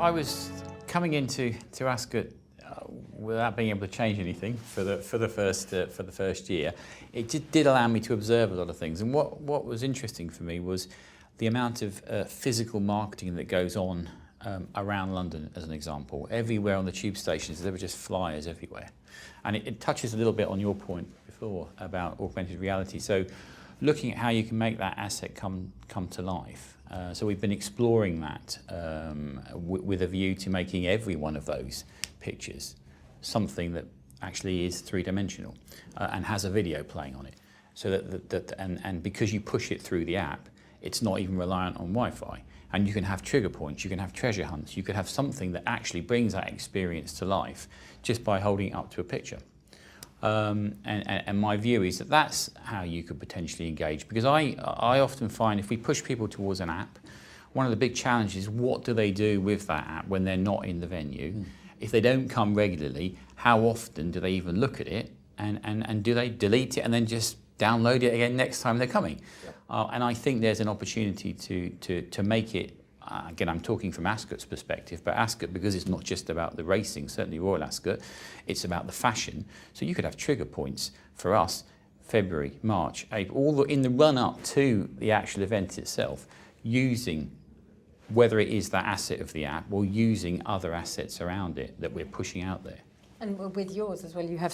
I was coming into Ascot without being able to change anything for the first year. It did allow me to observe a lot of things, and what was interesting for me was the amount of physical marketing that goes on around London, as an example. Everywhere on the tube stations, there were just flyers everywhere, and it touches a little bit on your point before about augmented reality. So, looking at how you can make that asset come to life. So we've been exploring that with a view to making every one of those pictures something that actually is three-dimensional and has a video playing on it. So and because you push it through the app, it's not even reliant on Wi-Fi. And you can have trigger points, you can have treasure hunts, you could have something that actually brings that experience to life just by holding it up to a picture. And my view is that that's how you could potentially engage, because I often find if we push people towards an app, one of the big challenges is what do they do with that app when they're not in the venue? If they don't come regularly, how often do they even look at it, and do they delete it and then just download it again next time they're coming? Yep. And I think there's an opportunity to make it, again, I'm talking from Ascot's perspective, but Ascot, because it's not just about the racing, certainly Royal Ascot, it's about the fashion. So you could have trigger points for us, February, March, April, all in the run-up to the actual event itself, using whether it is that asset of the app or using other assets around it that we're pushing out there. And with yours as well, you have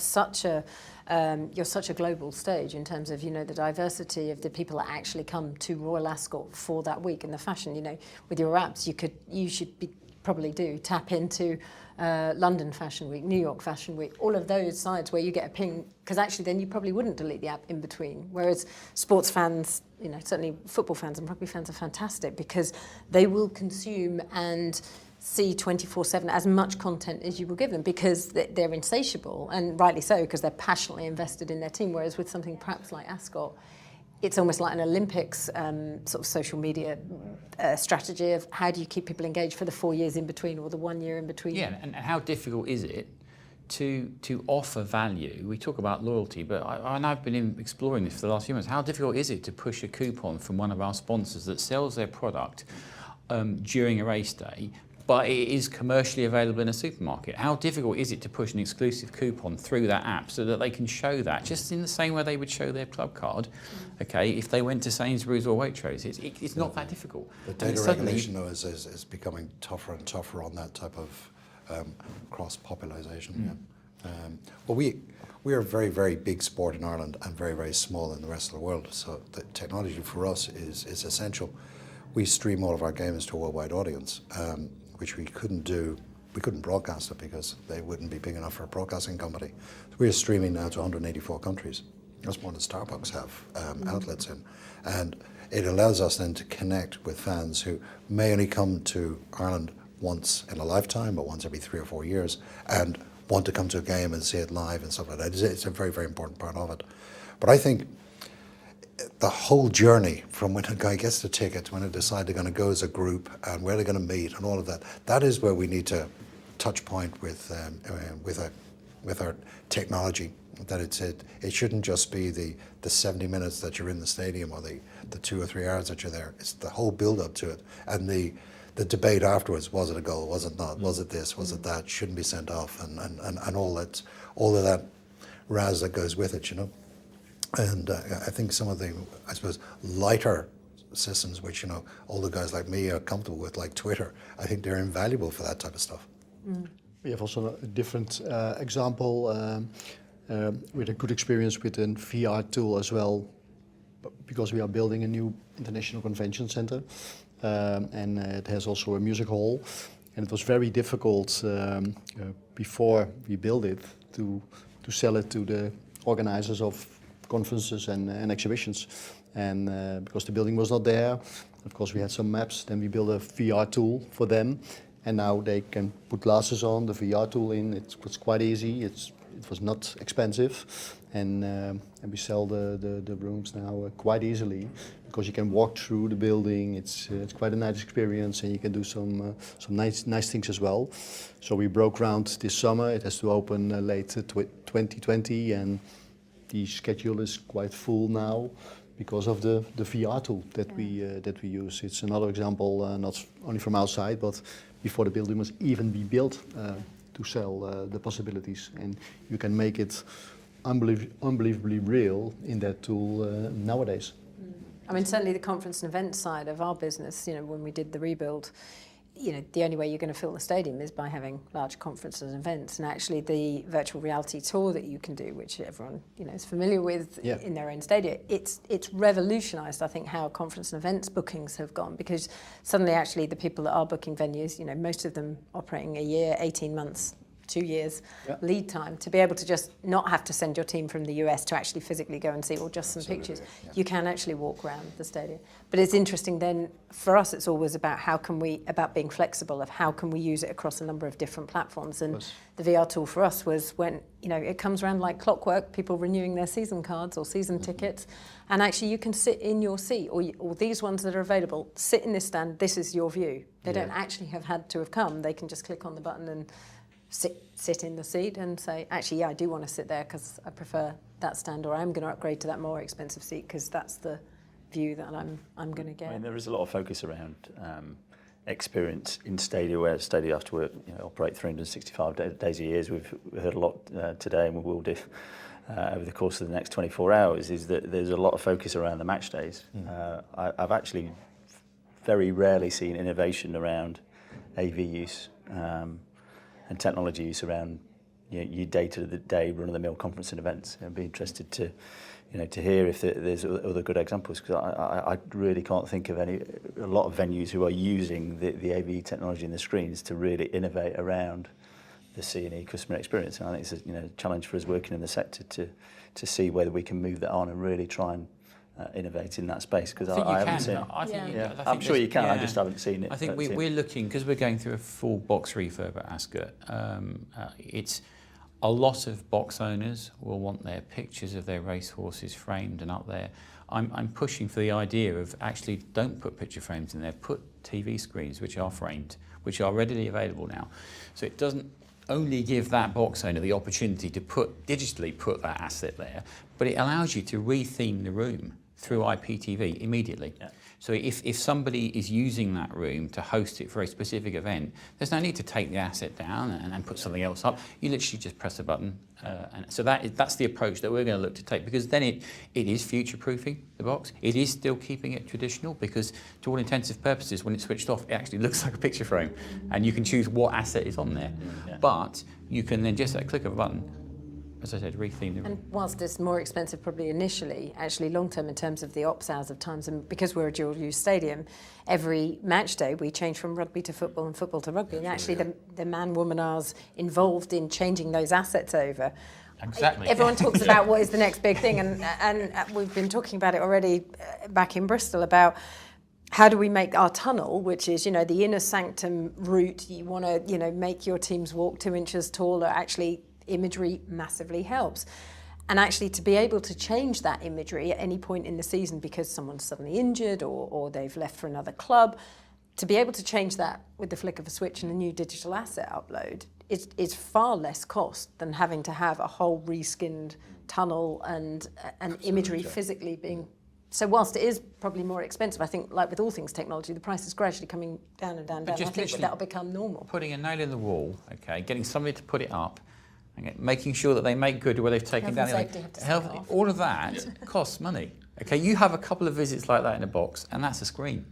you're such a global stage in terms of, the diversity of the people that actually come to Royal Ascot for that week, and the fashion, with your apps, you should probably tap into London Fashion Week, New York Fashion Week, all of those sides where you get a ping, because actually then you probably wouldn't delete the app in between. Whereas sports fans, certainly football fans and rugby fans are fantastic because they will consume and see 24/7 as much content as you will give them, because they're insatiable, and rightly so, because they're passionately invested in their team. Whereas with something perhaps like Ascot, it's almost like an Olympics sort of social media strategy of how do you keep people engaged for the 4 years in between or the 1 year in between. Yeah, and how difficult is it to offer value? We talk about loyalty, but I've been exploring this for the last few months. How difficult is it to push a coupon from one of our sponsors that sells their product during a race day, but it is commercially available in a supermarket? How difficult is it to push an exclusive coupon through that app so that they can show that, just in the same way they would show their club card, okay, if they went to Sainsbury's or Waitrose? It's not that difficult. The data regulation, though, is becoming tougher and tougher on that type of cross-population. Well, we are a very, very big sport in Ireland and very, very small in the rest of the world, so the technology for us is essential. We stream all of our games to a worldwide audience, which we couldn't do. We couldn't broadcast it because they wouldn't be big enough for a broadcasting company. So we're streaming now to 184 countries. That's more than Starbucks have outlets in. And it allows us then to connect with fans who may only come to Ireland once in a lifetime or once every 3 or 4 years and want to come to a game and see it live and stuff like that. It's a very, very important part of it. But I think the whole journey from when a guy gets the ticket to when they decide they're going to go as a group and where they're going to meet and all of that, that is where we need to touch point with our technology. That it shouldn't just be the 70 minutes that you're in the stadium or the 2 or 3 hours that you're there. It's the whole build up to it and the debate afterwards. Was it a goal? Was it not? Was it this? Was it that? Shouldn't be sent off and all of that razz that goes with it, And I think some of the, I suppose, lighter systems, which, all the guys like me are comfortable with, like Twitter, I think they're invaluable for that type of stuff. We have also a different example with a good experience with a VR tool as well, because we are building a new international convention center, and it has also a music hall. And it was very difficult before we built it to sell it to the organizers of conferences and exhibitions, and because the building was not there, of course we had some maps. Then we built a VR tool for them, and now they can put glasses on, the VR tool in. It was quite easy. It was not expensive, and we sell the rooms now quite easily because you can walk through the building. It's quite a nice experience, and you can do some nice things as well. So we broke ground this summer. It has to open late 2020, and the schedule is quite full now, because of the VR tool that we use. It's another example, not only from outside, but before the building must even be built, to sell the possibilities, and you can make it unbelievably real in that tool nowadays. I mean, certainly the conference and event side of our business, when we did the rebuild, the only way you're going to fill the stadium is by having large conferences and events. And actually the virtual reality tour that you can do, which everyone, is familiar with in their own stadium, it's revolutionised, I think, how conference and events bookings have gone, because suddenly actually the people that are booking venues, most of them operating a year, 18 months, 2 years lead time, to be able to just not have to send your team from the US to actually physically go and see, or just some pictures. Yeah. You can actually walk around the stadium. But it's interesting then, for us, it's always about about being flexible, of how can we use it across a number of different platforms. And the VR tool for us was when, it comes around like clockwork, people renewing their season cards or season tickets, and actually you can sit in your seat, or these ones that are available, sit in this stand, this is your view. They don't actually have had to have come, they can just click on the button and sit in the seat and say, actually, I do want to sit there because I prefer that stand, or I'm going to upgrade to that more expensive seat because that's the view that I'm going to get. I mean, there is a lot of focus around experience in stadia, where stadia have to operate 365 days a year. We've heard a lot today, and we will do over the course of the next 24 hours, is that there's a lot of focus around the match days. I've actually very rarely seen innovation around AV use and technology use around your day-to-day run-of-the-mill conference and events. I'd be interested to hear if there's other good examples, because I really can't think of a lot of venues who are using the AV technology and the screens to really innovate around the C&E customer experience. And I think it's a challenge for us working in the sector to see whether we can move that on and really try and innovate in that space, because I haven't seen it. I'm sure you can, I just haven't seen it. I think we're looking, because we're going through a full box refurb at Ascot, it's a lot of box owners will want their pictures of their racehorses framed and up there. I'm pushing for the idea of actually don't put picture frames in there, put TV screens which are framed, which are readily available now. So it doesn't only give that box owner the opportunity to digitally put that asset there, but it allows you to re-theme the room through IPTV immediately. Yeah. So if somebody is using that room to host it for a specific event, there's no need to take the asset down and put something else up. You literally just press a button. And so that's the approach that we're going to look to take, because then it is future-proofing the box. It is still keeping it traditional, because to all intensive purposes, when it's switched off, it actually looks like a picture frame, and you can choose what asset is on there. Yeah. But you can then just at a click of a button, as I said, re-theme the room. And whilst it's more expensive probably initially, actually long-term in terms of the ops hours of times, and because we're a dual-use stadium, every match day we change from rugby to football and football to rugby, and actually the man-woman hours involved in changing those assets over. Exactly. Everyone talks about what is the next big thing, and we've been talking about it already back in Bristol about how do we make our tunnel, which is, the inner sanctum route, you want to, make your teams walk 2 inches taller, actually imagery massively helps. And actually to be able to change that imagery at any point in the season because someone's suddenly injured or they've left for another club, to be able to change that with the flick of a switch and a new digital asset upload is far less cost than having to have a whole reskinned tunnel and imagery physically being. So whilst it is probably more expensive, I think, like with all things technology, the price is gradually coming down and down and down. I think that'll become normal. Putting a nail in the wall, okay, getting somebody to put it up, okay, making sure that they make good where they've taken down all of that costs money. Okay, you have a couple of visits like that in a box, and that's a screen.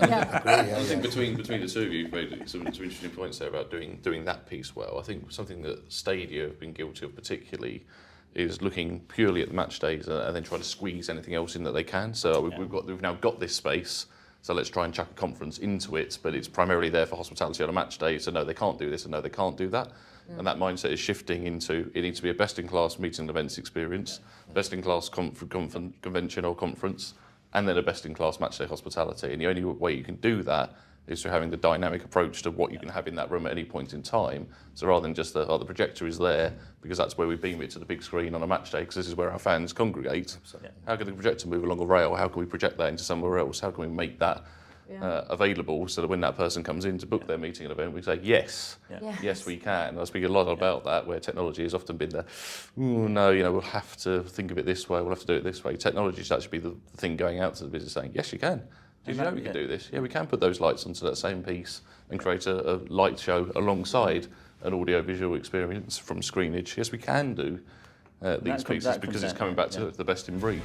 I think between the two of you, you've made some interesting points there about doing that piece well. I think something that Stadia have been guilty of particularly is looking purely at the match days and then trying to squeeze anything else in that they can. So we've now got this space, so let's try and chuck a conference into it, but it's primarily there for hospitality on a match day, so no, they can't do this and no, they can't do that. And that mindset is shifting into, it needs to be a best-in-class meeting and events experience, best-in-class convention or conference, and then a best-in-class matchday hospitality. And the only way you can do that is through having the dynamic approach to what you can have in that room at any point in time. So rather than just the projector is there, because that's where we beam it to the big screen on a match day, because this is where our fans congregate. How can the projector move along a rail? How can we project that into somewhere else? How can we make that available, so that when that person comes in to book their meeting and event, we say yes, yes we can. I speak a lot about that, where technology has often been the, oh no, we'll have to think of it this way, we'll have to do it this way. Technology should actually be the thing going out to the business saying, yes you can. Did you know we can do this? Yeah, we can put those lights onto that same piece and create a light show alongside an audio-visual experience from screenage. Yes, we can do these pieces because it's coming back to the best in breed.